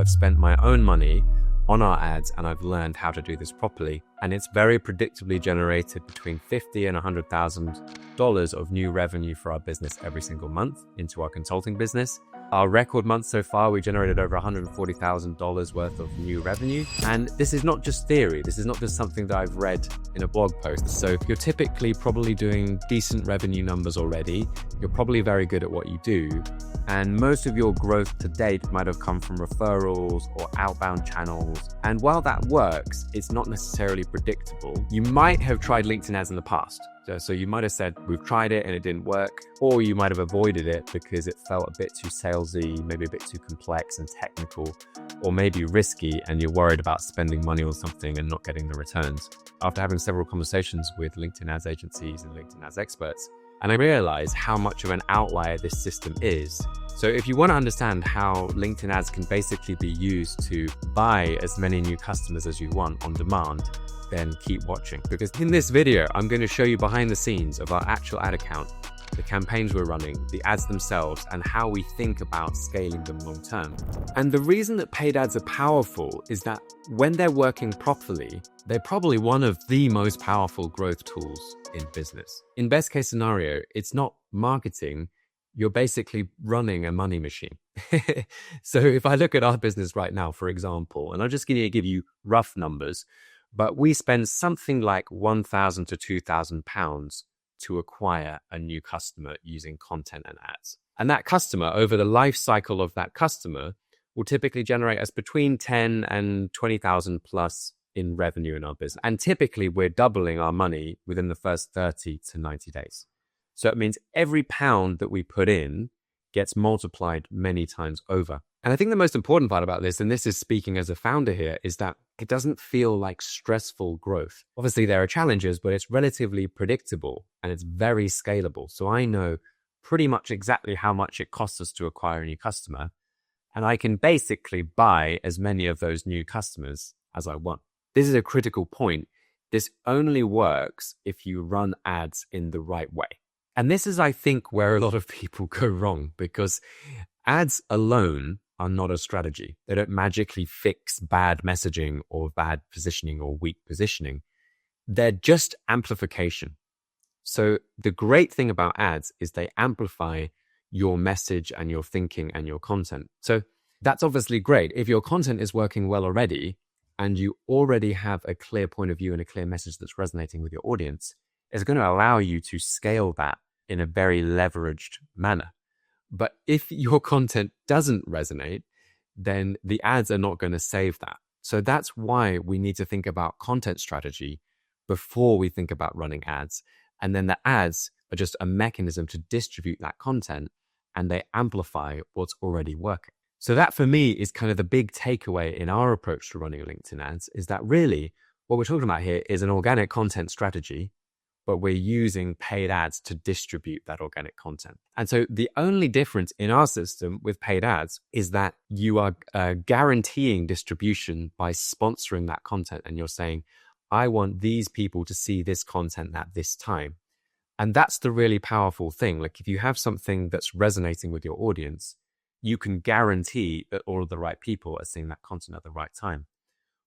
I've spent my own money on our ads and I've learned how to do this properly. And it's very predictably generated between $50,000 and $100,000 of new revenue for our business every single month into our consulting business. Our record month so far, we generated over $140,000 worth of new revenue. And this is not just theory. This is not just something that I've read in a blog post. So you're typically probably doing decent revenue numbers already. You're probably very good at what you do. And most of your growth to date might have come from referrals or outbound channels. And while that works, it's not necessarily predictable. You might have tried LinkedIn ads in the past. So you might have said, we've tried it and it didn't work, or you might have avoided it because it felt a bit too salesy, maybe a bit too complex and technical, or maybe risky, and you're worried about spending money on something and not getting the returns. After having several conversations with LinkedIn ads agencies and LinkedIn ads experts, and I realized how much of an outlier this system is. So if you want to understand how LinkedIn ads can basically be used to buy as many new customers as you want on demand, then keep watching. Because in this video, I'm going to show you behind the scenes of our actual ad account, the campaigns we're running, the ads themselves, and how we think about scaling them long term. And the reason that paid ads are powerful is that when they're working properly, they're probably one of the most powerful growth tools in business. In best case scenario, it's not marketing, you're basically running a money machine. So if I look at our business right now, for example, and I'm just going to give you rough numbers, but we spend something like £1,000 to £2,000 to acquire a new customer using content and ads. And that customer, over the life cycle of that customer, will typically generate us between 10 and 20,000 plus in revenue in our business. And typically we're doubling our money within the first 30 to 90 days. So it means every pound that we put in gets multiplied many times over. And I think the most important part about this, and this is speaking as a founder here, is that it doesn't feel like stressful growth. Obviously, there are challenges, but it's relatively predictable and it's very scalable. So I know pretty much exactly how much it costs us to acquire a new customer. And I can basically buy as many of those new customers as I want. This is a critical point. This only works if you run ads in the right way. And this is, I think, where a lot of people go wrong, because ads alone are not a strategy. They don't magically fix bad messaging or bad positioning or weak positioning. They're just amplification. So the great thing about ads is they amplify your message and your thinking and your content. So that's obviously great. If your content is working well already and you already have a clear point of view and a clear message that's resonating with your audience, it's going to allow you to scale that in a very leveraged manner. But if your content doesn't resonate, then the ads are not going to save that. So that's why we need to think about content strategy before we think about running ads. And then the ads are just a mechanism to distribute that content, and they amplify what's already working. So that for me is kind of the big takeaway in our approach to running LinkedIn ads, is that really what we're talking about here is an organic content strategy, but we're using paid ads to distribute that organic content. And so the only difference in our system with paid ads is that you are guaranteeing distribution by sponsoring that content. And you're saying, I want these people to see this content at this time. And that's the really powerful thing. Like if you have something that's resonating with your audience, you can guarantee that all of the right people are seeing that content at the right time.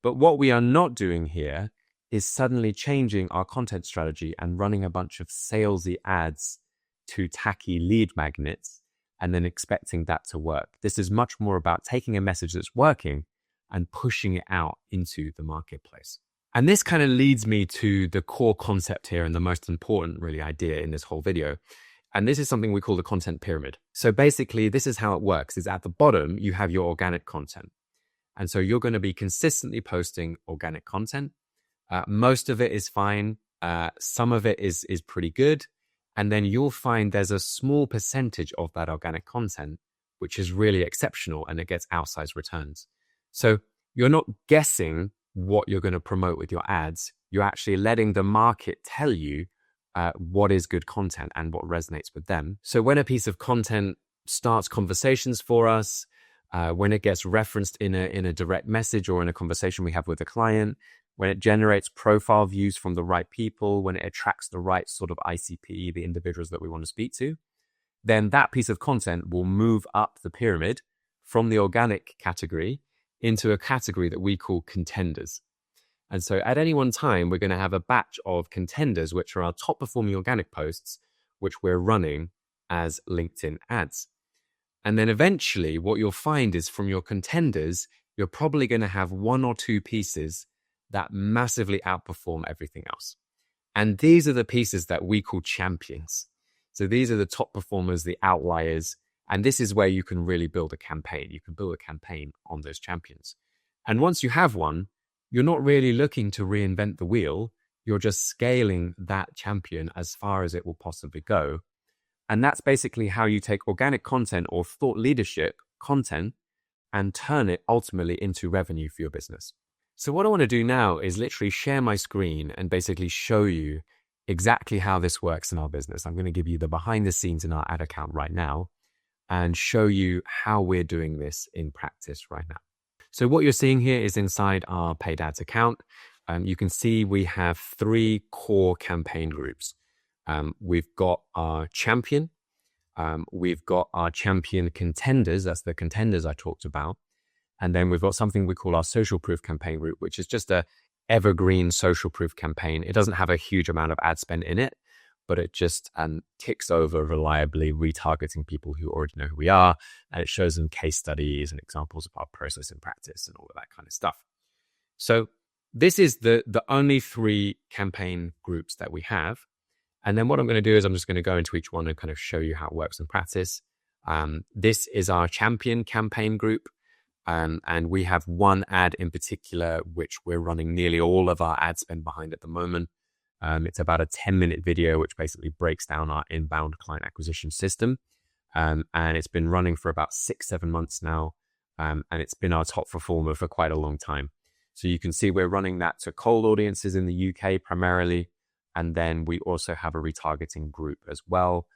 But what we are not doing here is suddenly changing our content strategy and running a bunch of salesy ads to tacky lead magnets and then expecting that to work. This is much more about taking a message that's working and pushing it out into the marketplace. And this kind of leads me to the core concept here and the most important really idea in this whole video. And this is something we call the content pyramid. So basically, this is how it works, is at the bottom, you have your organic content. And so you're going to be consistently posting organic content. Most of it is fine. Some of it is pretty good. And then you'll find there's a small percentage of that organic content, which is really exceptional and it gets outsized returns. So you're not guessing what you're going to promote with your ads. You're actually letting the market tell you what is good content and what resonates with them. So when a piece of content starts conversations for us, when it gets referenced in a direct message or in a conversation we have with a client, when it generates profile views from the right people, when it attracts the right sort of ICP, the individuals that we want to speak to, then that piece of content will move up the pyramid from the organic category into a category that we call contenders. And so at any one time, we're going to have a batch of contenders, which are our top performing organic posts, which we're running as LinkedIn ads. And then eventually what you'll find is from your contenders, you're probably going to have one or two pieces that massively outperform everything else. And these are the pieces that we call champions. So these are the top performers, the outliers. And this is where you can really build a campaign. You can build a campaign on those champions. And once you have one, you're not really looking to reinvent the wheel. You're just scaling that champion as far as it will possibly go. And that's basically how you take organic content or thought leadership content and turn it ultimately into revenue for your business. So what I want to do now is literally share my screen and basically show you exactly how this works in our business. I'm going to give you the behind the scenes in our ad account right now and show you how we're doing this in practice right now. So what you're seeing here is inside our paid ads account. You can see we have 3 core campaign groups. We've got our champion. We've got our champion contenders. That's the contenders I talked about. And then we've got something we call our social proof campaign group, which is just a evergreen social proof campaign. It doesn't have a huge amount of ad spend in it, but it just ticks over reliably, retargeting people who already know who we are. And it shows them case studies and examples of our process in practice and all of that kind of stuff. So this is the only 3 campaign groups that we have. And then what I'm going to do is I'm just going to go into each one and kind of show you how it works in practice. This is our champion campaign group. And we have one ad in particular, which we're running nearly all of our ad spend behind at the moment. It's about a 10-minute video, which basically breaks down our inbound client acquisition system. And it's been running for about 6-7 months now. And it's been our top performer for quite a long time. So you can see we're running that to cold audiences in the UK primarily. And then we also have a retargeting group as well.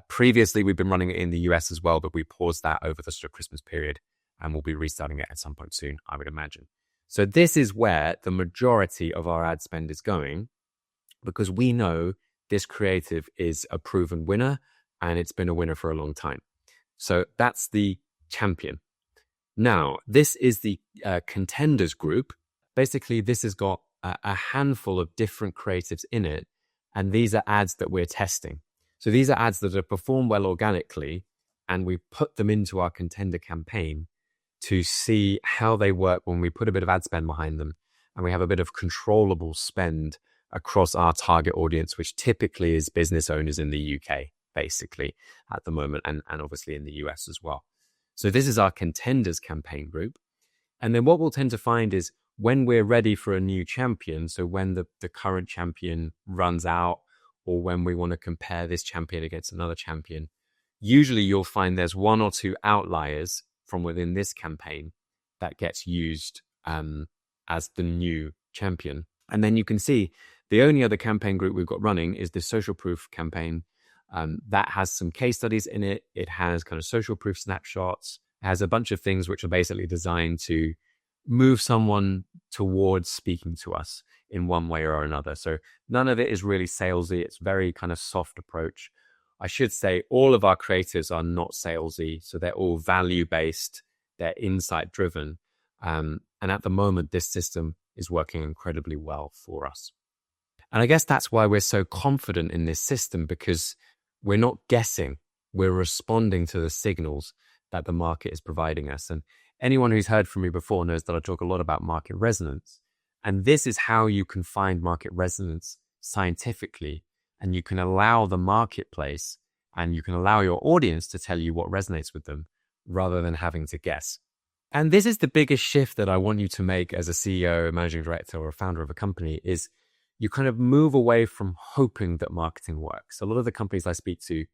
Previously, we've been running it in the US as well, but we paused that over the Christmas period. And we'll be restarting it at some point soon, I would imagine. So this is where the majority of our ad spend is going, because we know this creative is a proven winner and it's been a winner for a long time. So that's the champion. Now, this is the contenders group. Basically, this has got a handful of different creatives in it, and these are ads that we're testing. So these are ads that have performed well organically, and we put them into our contender campaign to see how they work when we put a bit of ad spend behind them and we have a bit of controllable spend across our target audience, which typically is business owners in the UK, basically, at the moment, and obviously in the US as well. So this is our contenders campaign group. And then what we'll tend to find is when we're ready for a new champion, so when the current champion runs out or when we want to compare this champion against another champion, usually you'll find there's 1 or 2 outliers from within this campaign that gets used as the new champion. And then you can see the only other campaign group we've got running is the social proof campaign. That has some case studies in it. It has kind of social proof snapshots. It has a bunch of things which are basically designed to move someone towards speaking to us in one way or another. So none of it is really salesy. It's very kind of soft approach. I should say all of our creatives are not salesy, so they're all value-based, they're insight-driven. And at the moment, this system is working incredibly well for us. And I guess that's why we're so confident in this system, because we're not guessing, we're responding to the signals that the market is providing us. And anyone who's heard from me before knows that I talk a lot about market resonance. And this is how you can find market resonance scientifically. And you can allow the marketplace and you can allow your audience to tell you what resonates with them rather than having to guess. And this is the biggest shift that I want you to make as a CEO, managing director, or a founder of a company, is you kind of move away from hoping that marketing works. A lot of the companies I speak to,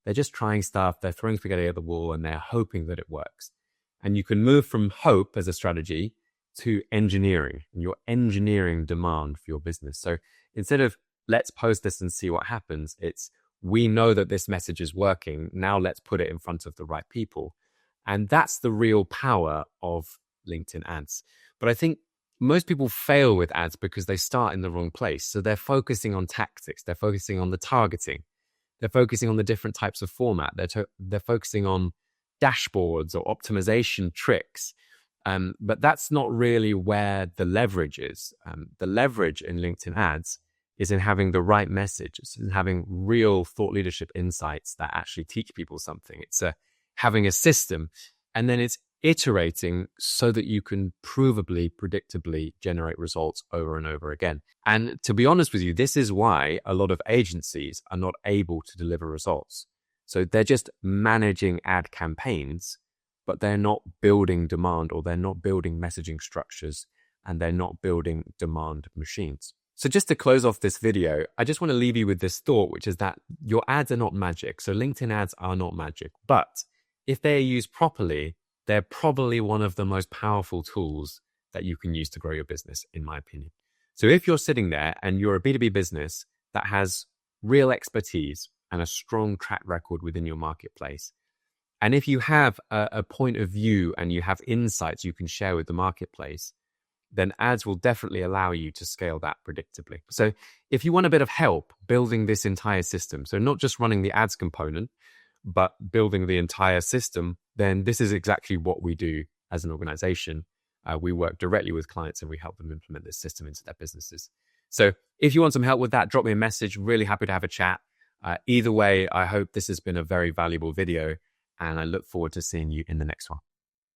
they're just trying stuff, they're throwing spaghetti at the wall and they're hoping that it works. And you can move from hope as a strategy to engineering, and you're engineering demand for your business. So instead of let's post this and see what happens, it's we know that this message is working. Now let's put it in front of the right people. And that's the real power of LinkedIn ads. But I think most people fail with ads because they start in the wrong place. So they're focusing on tactics. They're focusing on the targeting. They're focusing on the different types of format. They're focusing on dashboards or optimization tricks. But that's not really where the leverage is. The leverage in LinkedIn ads is in having the right message. It's in having real thought leadership insights that actually teach people something. It's having a system, and then it's iterating so that you can provably, predictably generate results over and over again. And to be honest with you, this is why a lot of agencies are not able to deliver results. So they're just managing ad campaigns, but they're not building demand, or they're not building messaging structures, and they're not building demand machines. So just to close off this video, I just want to leave you with this thought, which is that your ads are not magic. So LinkedIn ads are not magic, but if they're used properly, they're probably one of the most powerful tools that you can use to grow your business, in my opinion. So if you're sitting there and you're a B2B business that has real expertise and a strong track record within your marketplace, and if you have a point of view and you have insights you can share with the marketplace, then ads will definitely allow you to scale that predictably. So if you want a bit of help building this entire system, so not just running the ads component, but building the entire system, then this is exactly what we do as an organization. We work directly with clients and we help them implement this system into their businesses. So if you want some help with that, drop me a message. Really happy to have a chat. Either way, I hope this has been a very valuable video, and I look forward to seeing you in the next one.